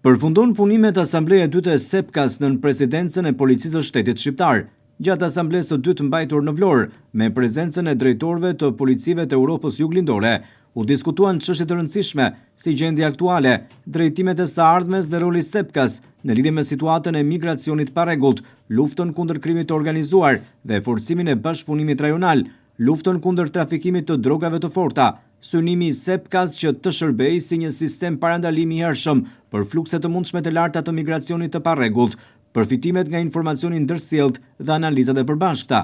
Përfundon punimet Asambleja e dytë e SEPKAS nën presidencën e Policisë së Shtetit Shqiptar. Gjatë asamblesë së dytë mbajtur në Vlorë, me prezencën e drejtorëve të policive të Europës Juglindore, u diskutuan çështje të rëndësishme si gjendja aktuale, drejtimet e së ardhmes dhe roli SEPKAS në lidhje me situatën e migracionit pa rregullt, luftën kundër krimit të organizuar dhe forcimin e bashkëpunimit rajonal, luftën kundër trafikimit të drogave të forta, synimi i SEPKAS që të shërbejë si një sistem parandalimi i hershëm për flukse të mundshme të larta të migracionit të parregullt, përfitimet nga informacioni ndërsjellët dhe analizat e përbashkëta.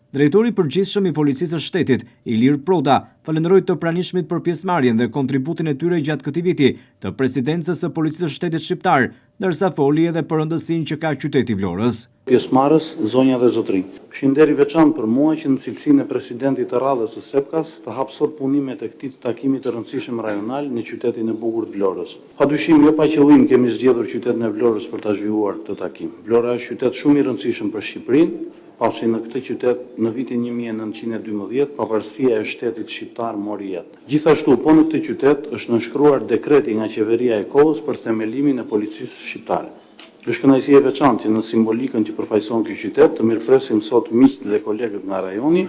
Drejtori i përgjithshëm i Policisë së Shtetit, Ilir Proda, falenderoi të pranishmit për pjesëmarrjen dhe kontributin e tyre gjatë këtij viti të presidencës së Policisë së Shtetit Shqiptar, ndërsa foli edhe për rëndësinë që ka qyteti i Vlorës. Pjesëmarrës, zonja dhe zotërinj. Shinderi veçantë për mua që në cilësinë e presidentit të radhës së SEPKAS të hap sot punimet e këtij takimi të rëndësishëm rajonal në qytetin e bukur të Vlorës. Padyshim jo pa qëllim kemi zgjedhur qytetin e Vlorës për ta zhvilluar këtë takim. Vlora është qytet shumë i rëndësishëm për Shqipërinë, pasi në këtë qytet në vitin 1912 pavarësia e shtetit shqiptar mori jetë. Gjithashtu, po në këtë qytet është nënshkruar dekreti nga qeveria e kohës për themelimin e policisë shqiptare. Është kënaqësi e veçantë që në simbolikën që përfaqëson ky qytet të mirëpresim sot miqt dhe kolegët nga rajoni,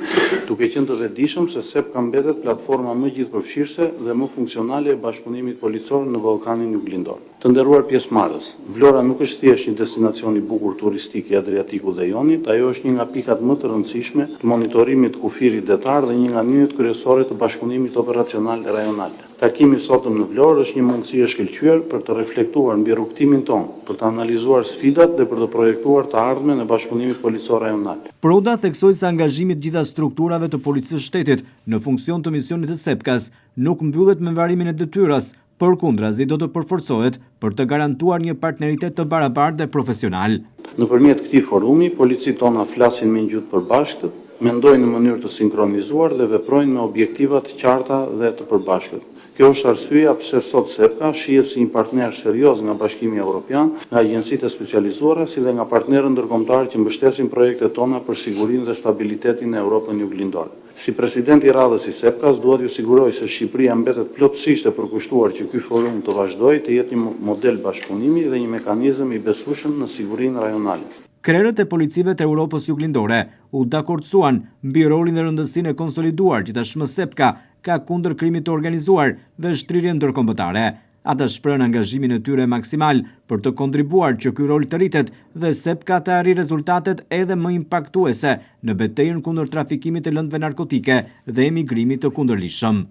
duke qenë të vetëdijshëm se SEPKA mbetet platforma më gjithëpërfshirëse dhe më funksionale e bashkëpunimit policor në Ballkanin Juglindor. Të nderuar pjesëmarrës, Vlora nuk është thjesht një destinacion i bukur turistik i Adriatikut dhe Jonit, ajo është një nga pikat më të rëndësishme të monitorimit kufirit detar dhe një nga nyjet kryesore të bashkëpunimit operacional rajonal. Takimi sotëm në Vlorë është një mundësi e shkëlqyer për të reflektuar mbi rrugtimin tonë, për të analizuar sfidat dhe për të projektuar të ardhmen e bashkëpunimit policor rajonal. Proda theksoi se angazhimi të gjitha strukturave të Policisë së Shtetit në funksion të misionit të SEPKAS nuk mbyllet me varimin e detyrës, përkundrazi do të përforcohet për të garantuar një partneritet të barabartë dhe profesional. Nëpërmjet këtij forumi, policitë tona flasin me një gjuhë të përbashkët, mendojnë në mënyrë të sinkronizuar dhe veprojnë me objektiva të qarta dhe të përbashkët. Kjo është arsyeja pse sot SEPKA shihet si një partner serioz nga Bashkimi Evropian, nga agjencitë e specializuara, si dhe nga partnerët ndërkombëtar që mbështesin projektet tona për sigurinë dhe stabilitetin në Europën Juglindore. Si president i radhës i SEPKAS, duhet ju siguroj se Shqipëria mbetet plotësisht e përkushtuar që ky forum të vazhdojë të jetë një model bashkëpunimi dhe një mekanizëm i besueshëm në sigurinë rajonale. Krerët e policive të Europës Juglindore u dakordsuan mbi rolin dhe rëndësinë e konsoliduar që tashmë SEPKA ka kundër krimit të organizuar dhe shtrirjen ndërkombëtare. Ata shprehën angazhimin e tyre maksimal për të kontribuar që ky rol të rritet dhe SEPKA të arrijë rezultatet edhe më impaktuese në betejën kundër trafikimit të lëndëve narkotike dhe emigrimit të kundërlishëm.